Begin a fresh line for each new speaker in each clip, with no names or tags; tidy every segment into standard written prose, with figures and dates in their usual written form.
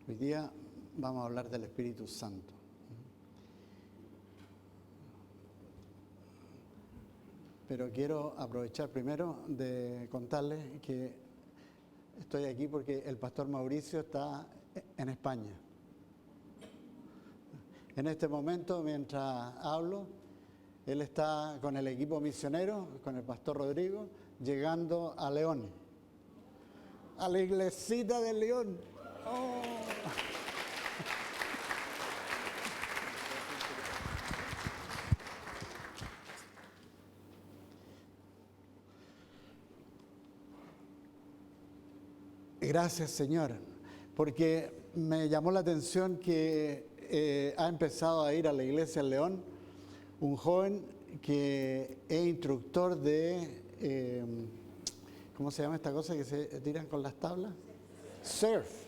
Hoy día vamos a hablar del Espíritu Santo. Pero quiero aprovechar primero de contarles que estoy aquí porque el pastor Mauricio está en España. En este momento, mientras hablo, él está con el equipo misionero, con el pastor Rodrigo, llegando a León, a la iglesita de León. ¡Oh! Gracias, Señor, porque me llamó la atención que ha empezado a ir a la iglesia en León un joven que es instructor de, ¿cómo se llama esta cosa que se tiran con las tablas? Surf.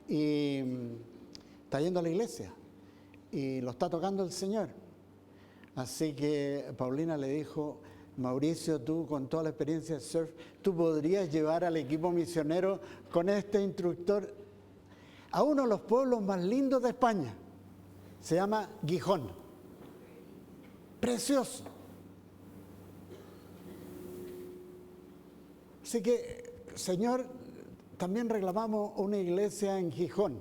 Y está yendo a la iglesia y lo está tocando el Señor. Así que Paulina le dijo: Mauricio, tú con toda la experiencia de surf, tú podrías llevar al equipo misionero con este instructor a uno de los pueblos más lindos de España. Se llama Gijón. Precioso. Así que, Señor, también reclamamos una iglesia en Gijón.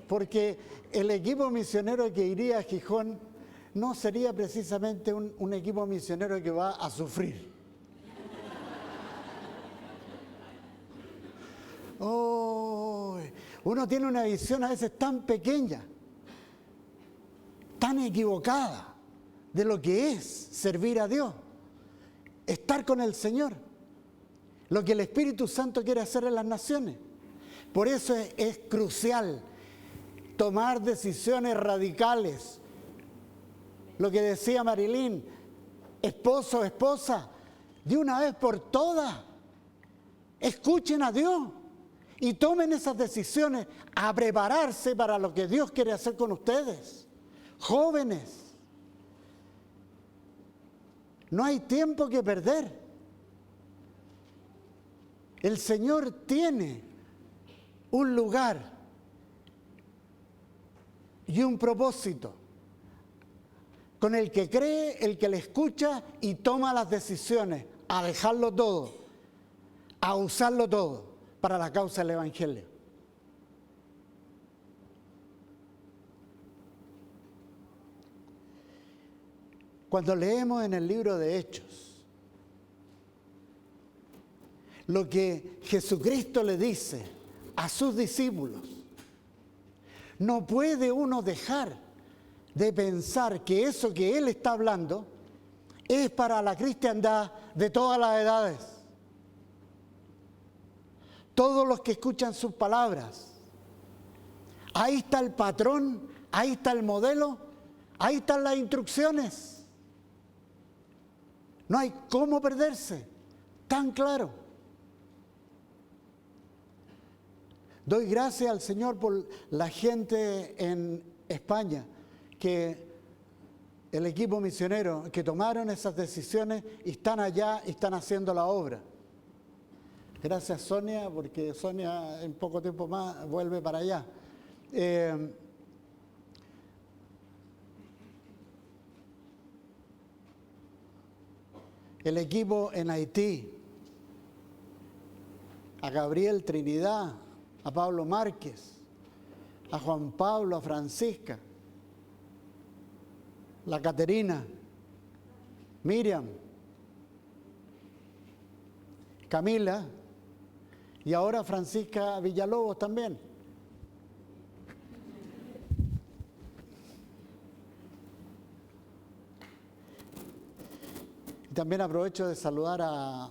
Porque el equipo misionero que iría a Gijón no sería precisamente un equipo misionero que va a sufrir. Oh, uno tiene una visión a veces tan pequeña, tan equivocada de lo que es servir a Dios, estar con el Señor, lo que el Espíritu Santo quiere hacer en las naciones. Por eso es crucial tomar decisiones radicales. Lo que decía Marilyn, esposo, esposa, de una vez por todas, escuchen a Dios y tomen esas decisiones a prepararse para lo que Dios quiere hacer con ustedes. Jóvenes, no hay tiempo que perder. El Señor tiene un lugar y un propósito con el que cree, el que le escucha y toma las decisiones, a dejarlo todo, a usarlo todo para la causa del Evangelio. Cuando leemos en el libro de Hechos lo que Jesucristo le dice a sus discípulos, no puede uno dejar de pensar que eso que Él está hablando es para la cristiandad de todas las edades. Todos los que escuchan sus palabras. Ahí está el patrón, ahí está el modelo, ahí están las instrucciones. No hay cómo perderse, tan claro. Doy gracias al Señor por la gente en España, que el equipo misionero que tomaron esas decisiones y están allá y están haciendo la obra. Gracias, Sonia, porque Sonia en poco tiempo más vuelve para allá. El equipo en Haití, a Gabriel Trinidad, a Pablo Márquez, a Juan Pablo, a Francisca, la Caterina, Miriam, Camila y ahora Francisca Villalobos también. Y también aprovecho de saludar a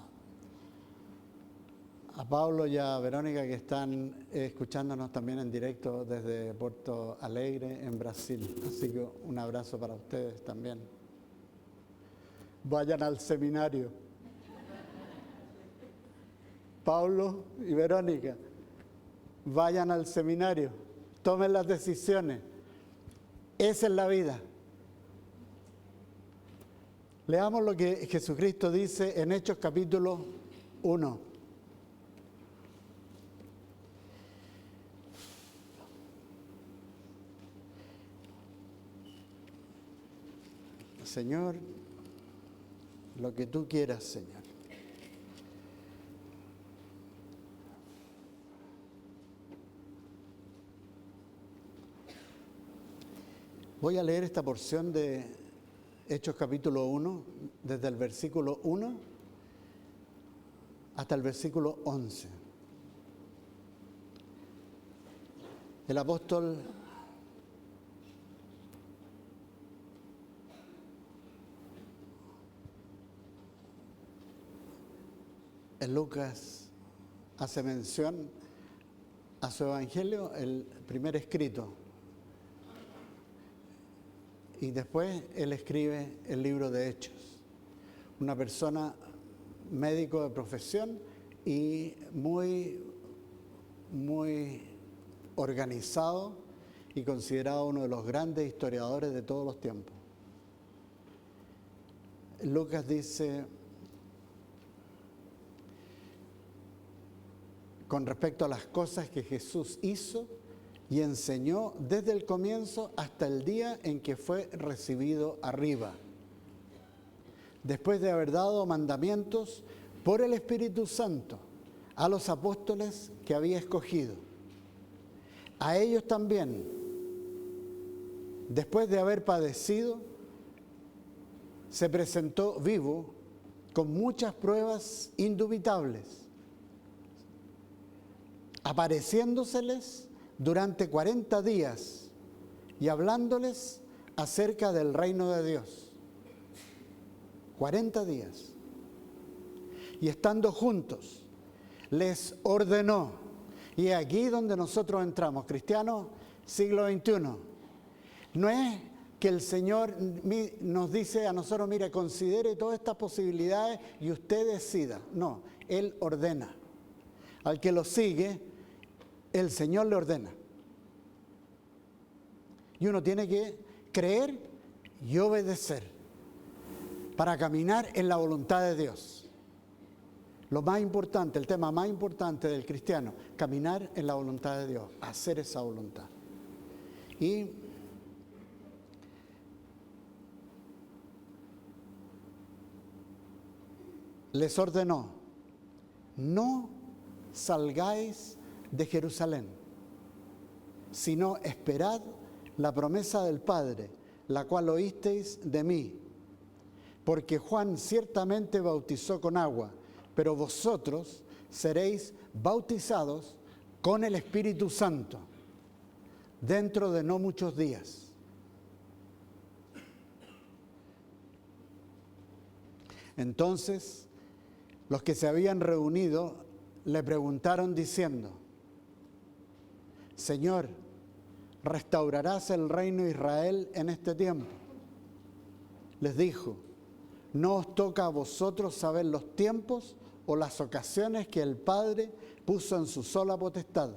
Pablo y a Verónica, que están escuchándonos también en directo desde Porto Alegre, en Brasil. Así que un abrazo para ustedes también. Vayan al seminario. Pablo y Verónica, vayan al seminario, tomen las decisiones. Esa es la vida. Leamos lo que Jesucristo dice en Hechos capítulo 1. Señor, lo que tú quieras, Señor. Voy a leer esta porción de Hechos capítulo 1, desde el versículo 1 hasta el versículo 11. El apóstol Lucas hace mención a su evangelio, el primer escrito. Y después él escribe el libro de Hechos. Una persona médico de profesión y muy organizado y considerado uno de los grandes historiadores de todos los tiempos. Lucas dice, con respecto a las cosas que Jesús hizo y enseñó desde el comienzo hasta el día en que fue recibido arriba, después de haber dado mandamientos por el Espíritu Santo a los apóstoles que había escogido. A ellos también, después de haber padecido, se presentó vivo con muchas pruebas indubitables, apareciéndoseles durante 40 días y hablándoles acerca del reino de Dios. 40 días. Y estando juntos, les ordenó. Y aquí donde nosotros entramos, cristianos, siglo XXI. No es que el Señor nos dice a nosotros, mire, considere todas estas posibilidades y usted decida. No, Él ordena. Al que lo sigue, el Señor le ordena. Y uno tiene que creer y obedecer para caminar en la voluntad de Dios. Lo más importante, el tema más importante del cristiano, caminar en la voluntad de Dios, hacer esa voluntad. Y les ordenó, no salgáis de Jerusalén, sino esperad la promesa del Padre, la cual oísteis de mí. Porque Juan ciertamente bautizó con agua, pero vosotros seréis bautizados con el Espíritu Santo dentro de no muchos días. Entonces, los que se habían reunido le preguntaron diciendo, Señor, ¿restaurarás el reino de Israel en este tiempo? Les dijo, no os toca a vosotros saber los tiempos o las ocasiones que el Padre puso en su sola potestad.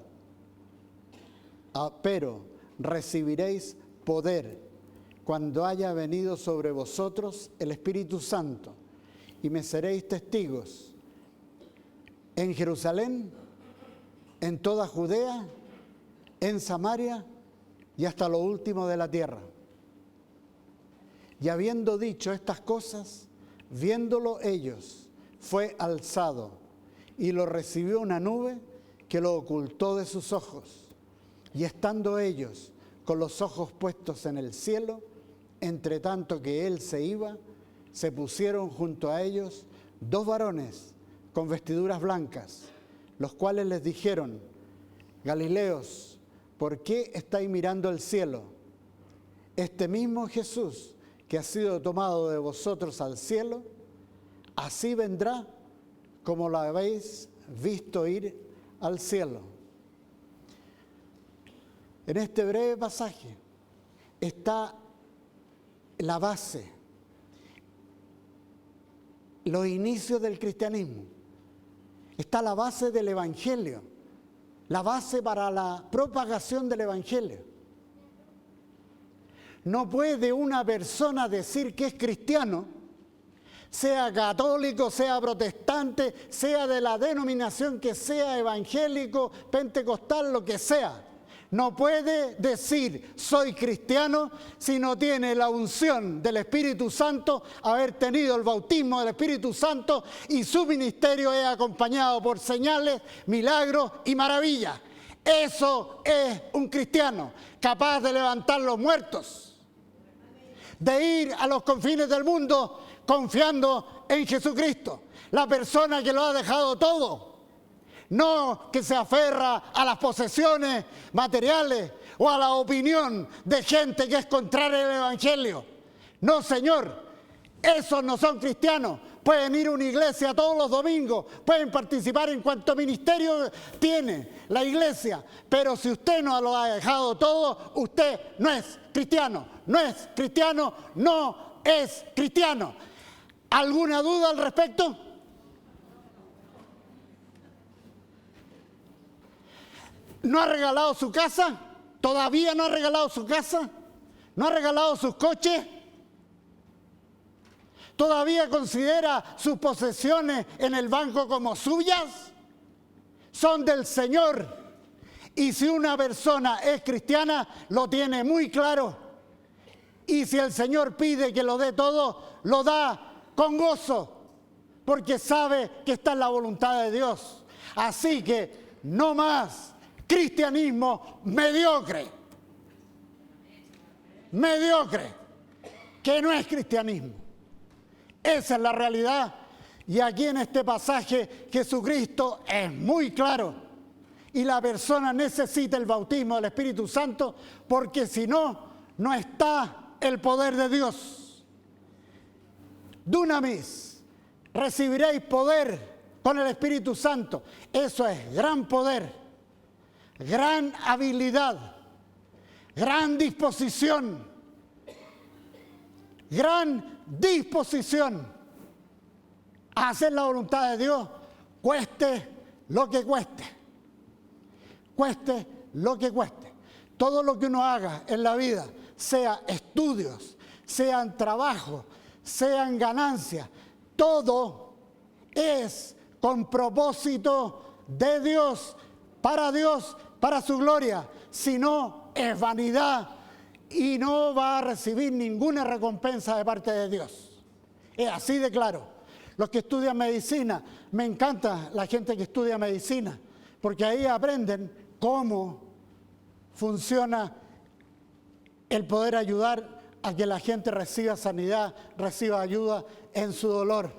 Pero recibiréis poder cuando haya venido sobre vosotros el Espíritu Santo, y me seréis testigos en Jerusalén, en toda Judea, en Samaria y hasta lo último de la tierra. Y habiendo dicho estas cosas, viéndolo ellos, fue alzado y lo recibió una nube que lo ocultó de sus ojos. Y estando ellos con los ojos puestos en el cielo, entre tanto que él se iba, se pusieron junto a ellos 2 varones con vestiduras blancas, los cuales les dijeron, Galileos, ¿por qué estáis mirando el cielo? Este mismo Jesús que ha sido tomado de vosotros al cielo, así vendrá como lo habéis visto ir al cielo. En este breve pasaje está la base, los inicios del cristianismo. Está la base del Evangelio, la base para la propagación del Evangelio. No puede una persona decir que es cristiano, sea católico, sea protestante, sea de la denominación que sea, evangélico, pentecostal, lo que sea. no puede decir soy cristiano si no tiene la unción del Espíritu Santo, haber tenido el bautismo del Espíritu Santo y su ministerio es acompañado por señales, milagros y maravillas. Eso es un cristiano capaz de levantar los muertos, de ir a los confines del mundo confiando en Jesucristo, la persona que lo ha dejado todo. No que se aferra a las posesiones materiales o a la opinión de gente que es contraria al Evangelio. No, señor, esos no son cristianos. Pueden ir a una iglesia todos los domingos, pueden participar en cuanto ministerio tiene la iglesia, pero si usted no lo ha dejado todo, usted no es cristiano, no es cristiano, no es cristiano. ¿Alguna duda al respecto? ¿No ha regalado su casa? ¿Todavía no ha regalado su casa? ¿No ha regalado sus coches? ¿Todavía considera sus posesiones en el banco como suyas? Son del Señor. Y si una persona es cristiana, lo tiene muy claro. Y si el Señor pide que lo dé todo, lo da con gozo, porque sabe que está en la voluntad de Dios. Así que no más cristianismo mediocre. Mediocre, que no es cristianismo. Esa es la realidad. Y aquí en este pasaje Jesucristo es muy claro. Y la persona necesita el bautismo del Espíritu Santo porque si no, no está el poder de Dios. Dunamis, recibiréis poder con el Espíritu Santo. Eso es gran poder, gran habilidad, gran disposición, gran disposición a hacer la voluntad de Dios, cueste lo que cueste. Cueste lo que cueste. Todo lo que uno haga en la vida, sea estudios, sean trabajos, sean ganancias, todo es con propósito de Dios, para su gloria. Si no, es vanidad y no va a recibir ninguna recompensa de parte de Dios. Es así de claro. Los que estudian medicina, me encanta la gente que estudia medicina, porque ahí aprenden cómo funciona el poder ayudar a que la gente reciba sanidad, reciba ayuda en su dolor.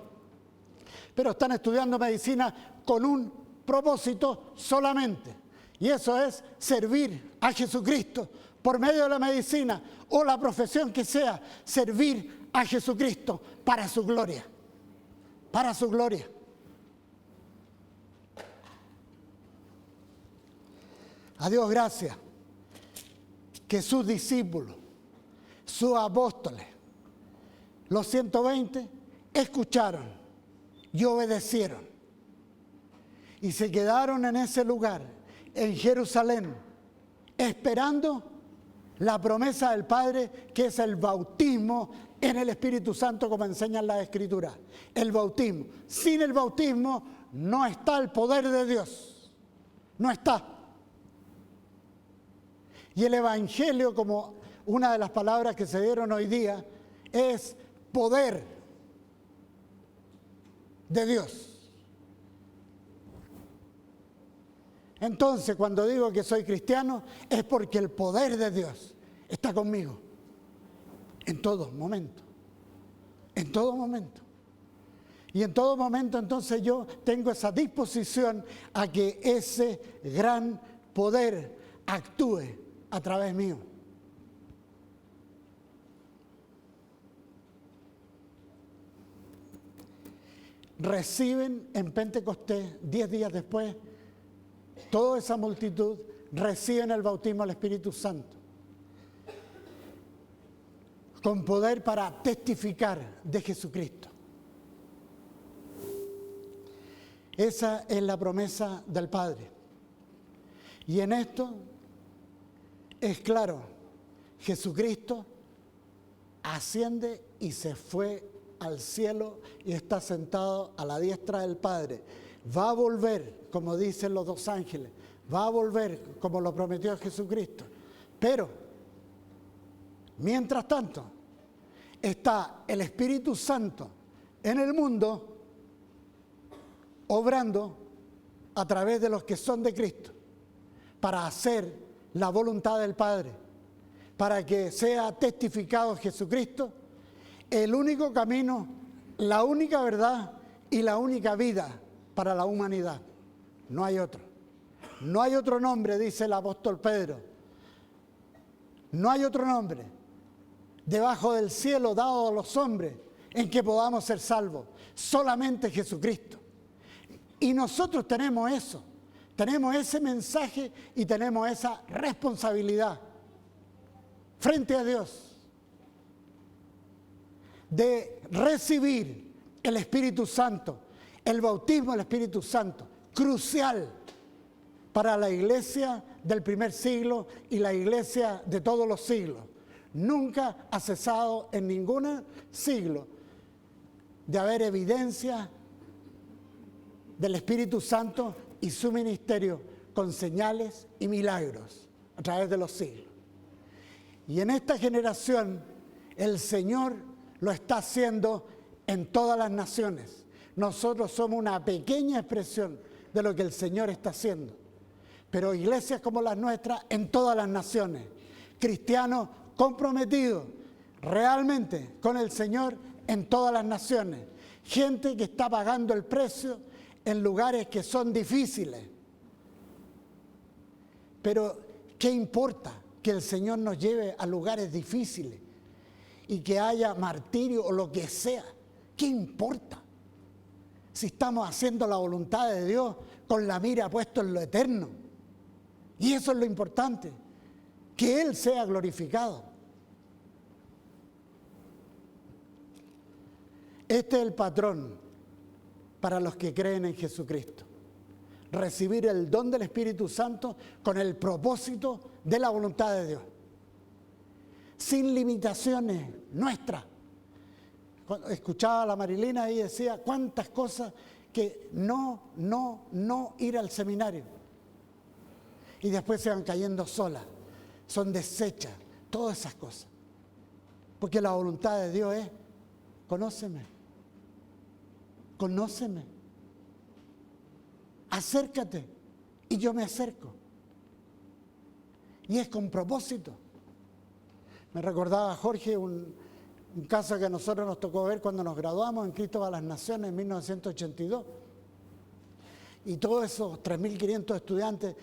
Pero están estudiando medicina con un propósito solamente, y eso es servir a Jesucristo por medio de la medicina o la profesión que sea, servir a Jesucristo para su gloria. Para su gloria. A Dios gracias que sus discípulos, sus apóstoles, los 120, escucharon y obedecieron. Y se quedaron en ese lugar, en Jerusalén, esperando la promesa del Padre, que es el bautismo en el Espíritu Santo, como enseñan las Escrituras. El bautismo. Sin el bautismo no está el poder de Dios. No está. Y el Evangelio, como una de las palabras que se dieron hoy día, es poder de Dios. Entonces, cuando digo que soy cristiano, es porque el poder de Dios está conmigo. En todo momento. En todo momento. Y en todo momento, entonces, yo tengo esa disposición a que ese gran poder actúe a través mío. Reciben en Pentecostés, 10 días después, toda esa multitud reciben el bautismo del Espíritu Santo, con poder para testificar de Jesucristo. Esa es la promesa del Padre. Y en esto es claro, Jesucristo asciende y se fue al cielo y está sentado a la diestra del Padre, va a volver, como dicen los dos ángeles, va a volver como lo prometió Jesucristo. Pero, mientras tanto, está el Espíritu Santo en el mundo, obrando a través de los que son de Cristo, para hacer la voluntad del Padre, para que sea testificado Jesucristo, el único camino, la única verdad y la única vida para la humanidad. No hay otro. No hay otro nombre, dice el apóstol Pedro. No hay otro nombre debajo del cielo dado a los hombres en que podamos ser salvos. Solamente Jesucristo. Y nosotros tenemos eso. Tenemos ese mensaje y tenemos esa responsabilidad frente a Dios de recibir el Espíritu Santo, el bautismo del Espíritu Santo, crucial para la iglesia del primer siglo y la iglesia de todos los siglos. Nunca ha cesado en ningún siglo de haber evidencia del Espíritu Santo y su ministerio con señales y milagros a través de los siglos. Y en esta generación el Señor lo está haciendo en todas las naciones. Nosotros somos una pequeña expresión de lo que el Señor está haciendo. Pero iglesias como las nuestras en todas las naciones, cristianos comprometidos realmente con el Señor en todas las naciones, gente que está pagando el precio en lugares que son difíciles. Pero, ¿qué importa que el Señor nos lleve a lugares difíciles y que haya martirio o lo que sea? ¿Qué importa? Si estamos haciendo la voluntad de Dios con la mira puesta en lo eterno. Y eso es lo importante, que Él sea glorificado. Este es el patrón para los que creen en Jesucristo. Recibir el don del Espíritu Santo con el propósito de la voluntad de Dios. Sin limitaciones nuestras. Cuando escuchaba a la Marilina y decía cuántas cosas que no ir al seminario. Y después se van cayendo solas. Son deshechas. Todas esas cosas. Porque la voluntad de Dios es, conóceme. Conóceme. Acércate y yo me acerco. Y es con propósito. Me recordaba Jorge un caso que a nosotros nos tocó ver cuando nos graduamos en Cristo para las Naciones en 1982. Y todos esos 3.500 estudiantes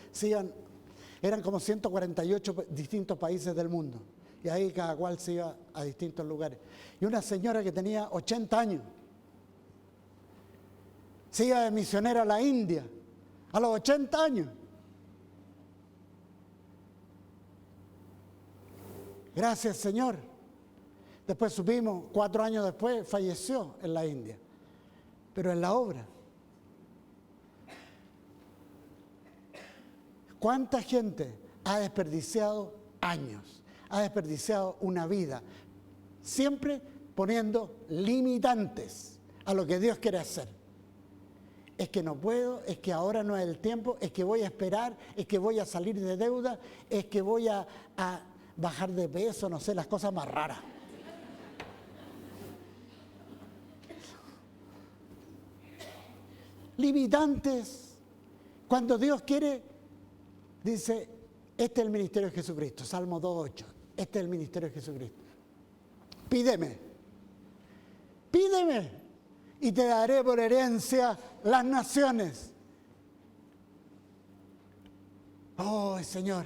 eran como 148 distintos países del mundo. Y ahí cada cual se iba a distintos lugares. Y una señora que tenía 80 años se iba de misionera a la India a los 80 años. Gracias, Señor. Después supimos, 4 años después, falleció en la India. Pero en la obra. ¿Cuánta gente ha desperdiciado años? Ha desperdiciado una vida. Siempre poniendo limitantes a lo que Dios quiere hacer. Es que no puedo, es que ahora no es el tiempo, es que voy a esperar, es que voy a salir de deuda, es que voy a bajar de peso, no sé, las cosas más raras. Limitantes. Cuando Dios quiere, dice, este es el ministerio de Jesucristo, Salmo 2:8, este es el ministerio de Jesucristo. Pídeme, y te daré por herencia las naciones. Oh, Señor.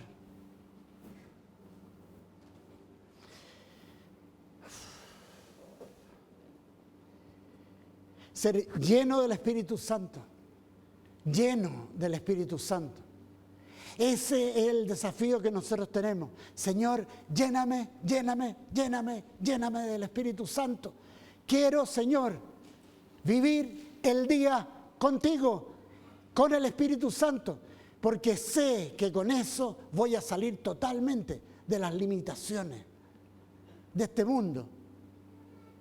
Ser lleno del Espíritu Santo. Lleno del Espíritu Santo. Ese es el desafío que nosotros tenemos. Señor, lléname del Espíritu Santo. Quiero, Señor, vivir el día contigo, con el Espíritu Santo, porque sé que con eso voy a salir totalmente de las limitaciones de este mundo.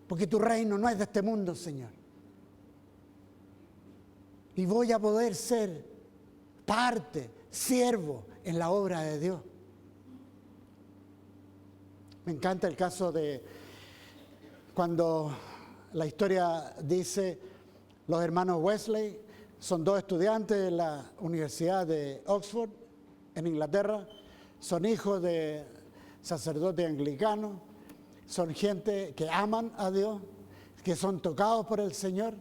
Porque tu reino no es de este mundo, Señor. y voy a poder ser parte, siervo en la obra de Dios. Me encanta el caso de cuando la historia dice los hermanos Wesley son dos estudiantes de la Universidad de Oxford en Inglaterra, son hijos de sacerdotes anglicanos, son gente que aman a Dios, que son tocados por el Señor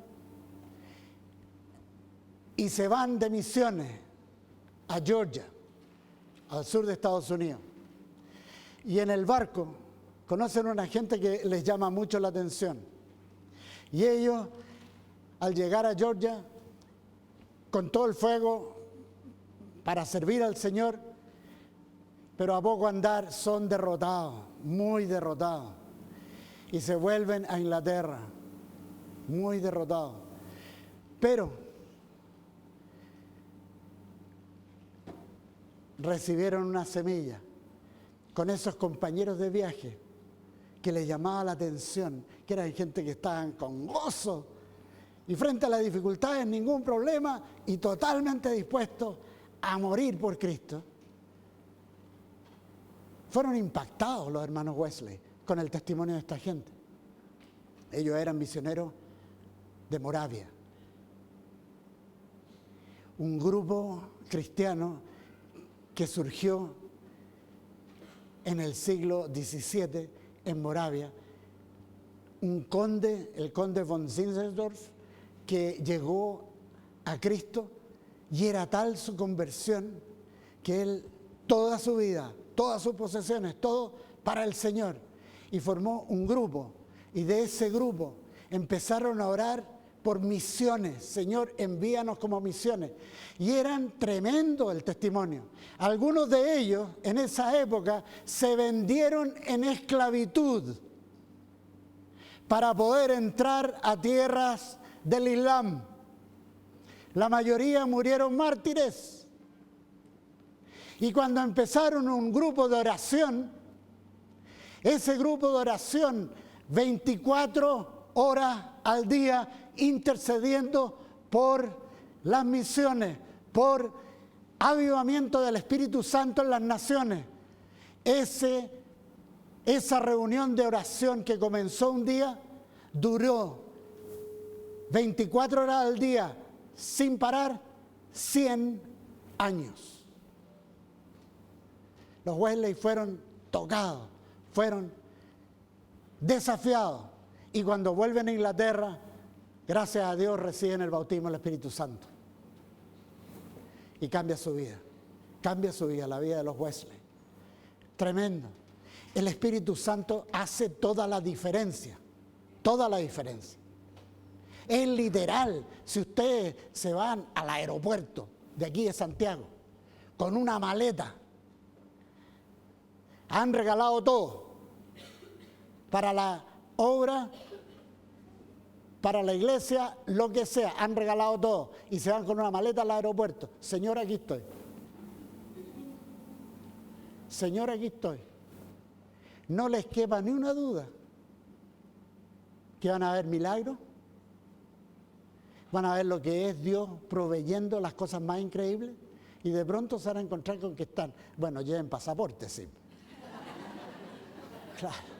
y se van de misiones a Georgia, al sur de Estados Unidos. Y en el barco conocen a una gente que les llama mucho la atención. Y ellos, al llegar a Georgia, con todo el fuego para servir al Señor, pero a poco andar son derrotados, muy derrotados. Y se vuelven a Inglaterra, muy derrotados. Pero recibieron una semilla con esos compañeros de viaje que les llamaba la atención, que eran gente que estaban con gozo y frente a las dificultades ningún problema y totalmente dispuestos a morir por Cristo. Fueron impactados los hermanos Wesley con el testimonio de esta gente. Ellos eran misioneros de Moravia, un grupo cristiano que surgió en el siglo XVII en Moravia, un conde, el conde von Zinzendorf, que llegó a Cristo y era tal su conversión que él toda su vida, todas sus posesiones, todo para el Señor, y formó un grupo, y de ese grupo empezaron a orar por misiones. Señor, envíanos como misiones. Y eran tremendo el testimonio. Algunos de ellos en esa época se vendieron en esclavitud para poder entrar a tierras del Islam. La mayoría murieron mártires. Y cuando empezaron un grupo de oración, ese grupo de oración 24 horas al día intercediendo por las misiones, por avivamiento del Espíritu Santo en las naciones. Esa reunión de oración que comenzó un día duró 24 horas al día sin parar 100 años. Los Wesley fueron tocados, fueron desafiados y cuando vuelven a Inglaterra, gracias a Dios reciben el bautismo del Espíritu Santo. Y cambia su vida, la vida de los Wesley. Tremendo. El Espíritu Santo hace toda la diferencia, toda la diferencia. Es literal, si ustedes se van al aeropuerto de aquí de Santiago con una maleta, han regalado todo para la obra, para la iglesia, lo que sea, han regalado todo y se van con una maleta al aeropuerto. Señor, aquí estoy. Señor, aquí estoy. No les quepa ni una duda que van a haber milagros, van a ver lo que es Dios proveyendo las cosas más increíbles y de pronto se van a encontrar con que están, bueno, lleven pasaporte, sí. Claro.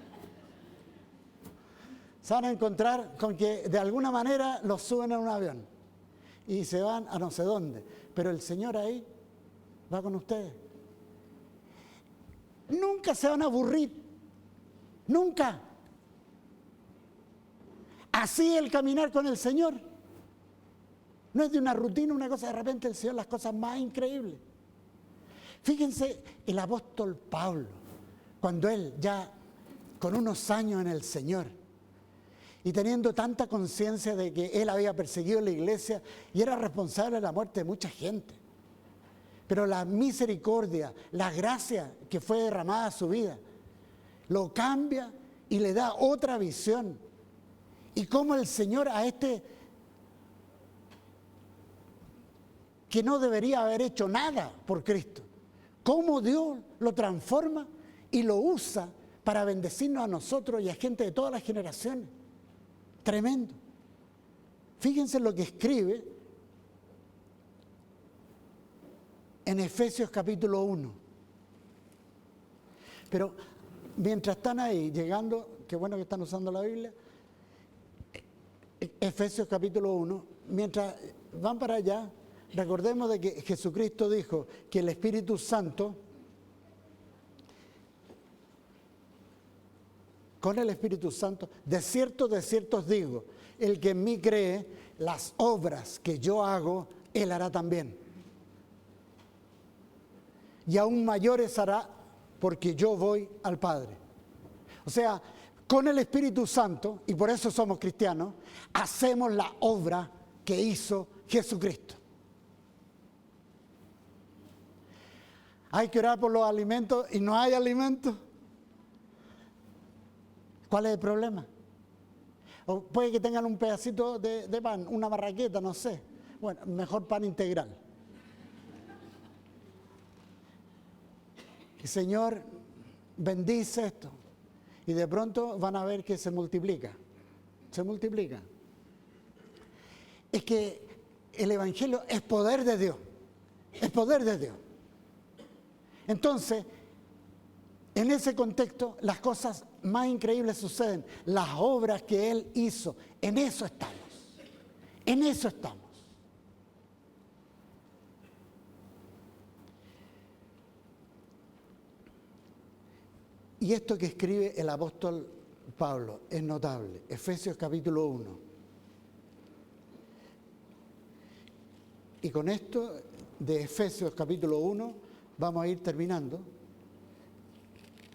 Se van a encontrar con que de alguna manera los suben a un avión y se van a no sé dónde, pero el Señor ahí va con ustedes. Nunca se van a aburrir, nunca. Así el caminar con el Señor. No es de una rutina, una cosa, de repente el Señor las cosas más increíbles. Fíjense el apóstol Pablo, cuando él ya con unos años en el Señor y teniendo tanta conciencia de que él había perseguido la iglesia y era responsable de la muerte de mucha gente. Pero la misericordia, la gracia que fue derramada a su vida, lo cambia y le da otra visión. Y cómo el Señor a este que no debería haber hecho nada por Cristo, cómo Dios lo transforma y lo usa para bendecirnos a nosotros y a gente de todas las generaciones. Tremendo. Fíjense lo que escribe en Efesios capítulo 1. Pero mientras están ahí llegando, qué bueno que están usando la Biblia, Efesios capítulo 1, mientras van para allá, recordemos de que Jesucristo dijo que el Espíritu Santo, con el Espíritu Santo, de cierto os digo, el que en mí cree, las obras que yo hago, él hará también. Y aún mayores hará, porque yo voy al Padre. O sea, con el Espíritu Santo, y por eso somos cristianos, hacemos la obra que hizo Jesucristo. Hay que orar por los alimentos y no hay alimentos. ¿Cuál es el problema? O puede que tengan un pedacito de pan, una barraqueta, no sé. Bueno, mejor pan integral. Y Señor, bendice esto. Y de pronto van a ver que se multiplica. Se multiplica. Es que el Evangelio es poder de Dios. Es poder de Dios. Entonces, en ese contexto, las cosas más increíbles suceden. Las obras que Él hizo, en eso estamos. En eso estamos. Y esto que escribe el apóstol Pablo es notable. Efesios capítulo 1. Y con esto de Efesios capítulo 1 vamos a ir terminando.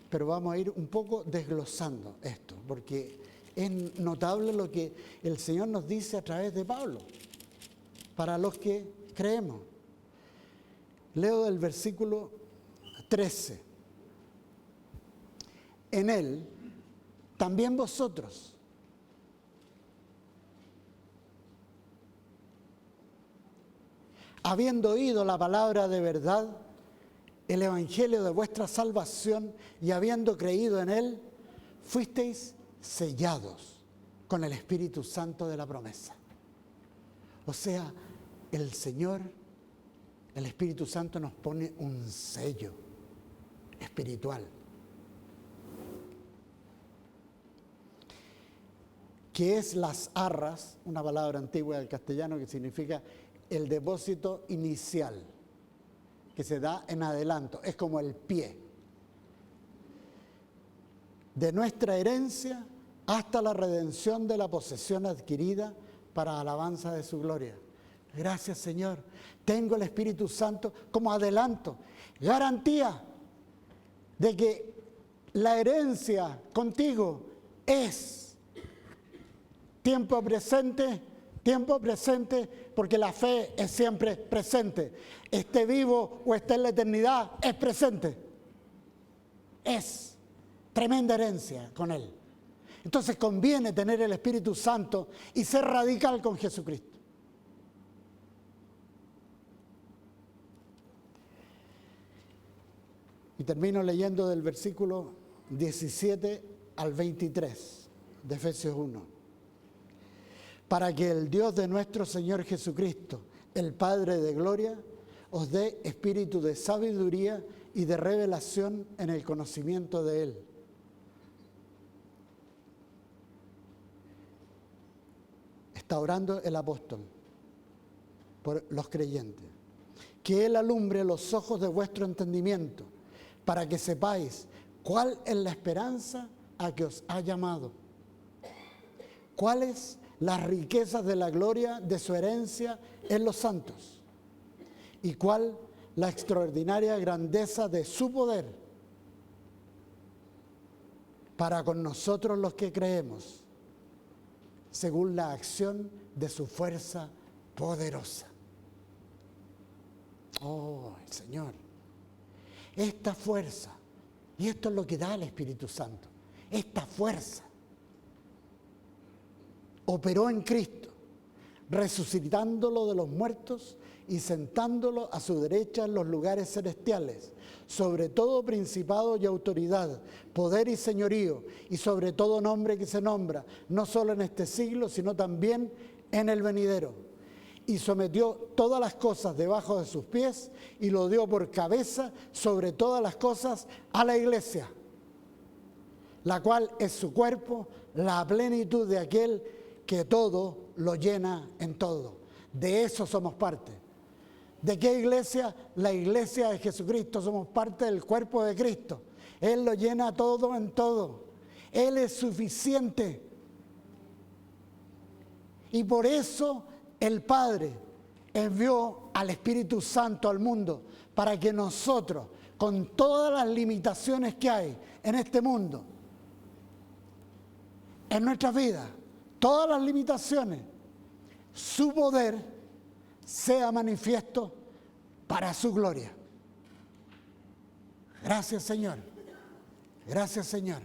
Pero vamos a ir un poco desglosando esto, porque es notable lo que el Señor nos dice a través de Pablo, para los que creemos. Leo del versículo 13. En Él, también vosotros, habiendo oído la palabra de verdad, el evangelio de vuestra salvación, y habiendo creído en él, fuisteis sellados con el Espíritu Santo de la promesa. O sea, el Señor, el Espíritu Santo nos pone un sello espiritual. Que es las arras, una palabra antigua del castellano que significa el depósito inicial, que se da en adelanto, es como el pie. De nuestra herencia hasta la redención de la posesión adquirida para alabanza de su gloria. Gracias, Señor. Tengo el Espíritu Santo como adelanto, garantía de que la herencia contigo es tiempo presente, porque la fe es siempre presente. Esté vivo o esté en la eternidad, es presente. Es tremenda herencia con Él. Entonces conviene tener el Espíritu Santo y ser radical con Jesucristo. Y termino leyendo del versículo 17 al 23 de Efesios 1. Para que el Dios de nuestro Señor Jesucristo, el Padre de gloria, os dé espíritu de sabiduría y de revelación en el conocimiento de Él. Está orando el apóstol por los creyentes. Que Él alumbre los ojos de vuestro entendimiento, para que sepáis cuál es la esperanza a que os ha llamado. ¿Cuáles las riquezas de la gloria de su herencia en los santos? ¿Y cuál la extraordinaria grandeza de su poder para con nosotros los que creemos, según la acción de su fuerza poderosa? Oh, el Señor. Esta fuerza, y esto es lo que da el Espíritu Santo, esta fuerza operó en Cristo, resucitándolo de los muertos y sentándolo a su derecha en los lugares celestiales, sobre todo principado y autoridad, poder y señorío, y sobre todo nombre que se nombra, no solo en este siglo, sino también en el venidero. y sometió todas las cosas debajo de sus pies y lo dio por cabeza sobre todas las cosas a la iglesia, la cual es su cuerpo, la plenitud de aquel que todo lo llena en todo. De eso somos parte. ¿De qué iglesia? La iglesia de Jesucristo. Somos parte del cuerpo de Cristo. Él lo llena todo en todo. Él es suficiente. Y por eso el Padre envió al Espíritu Santo al mundo, para que nosotros, con todas las limitaciones que hay en este mundo, en nuestras vidas, todas las limitaciones, su poder sea manifiesto para su gloria. Gracias, Señor. Gracias, Señor.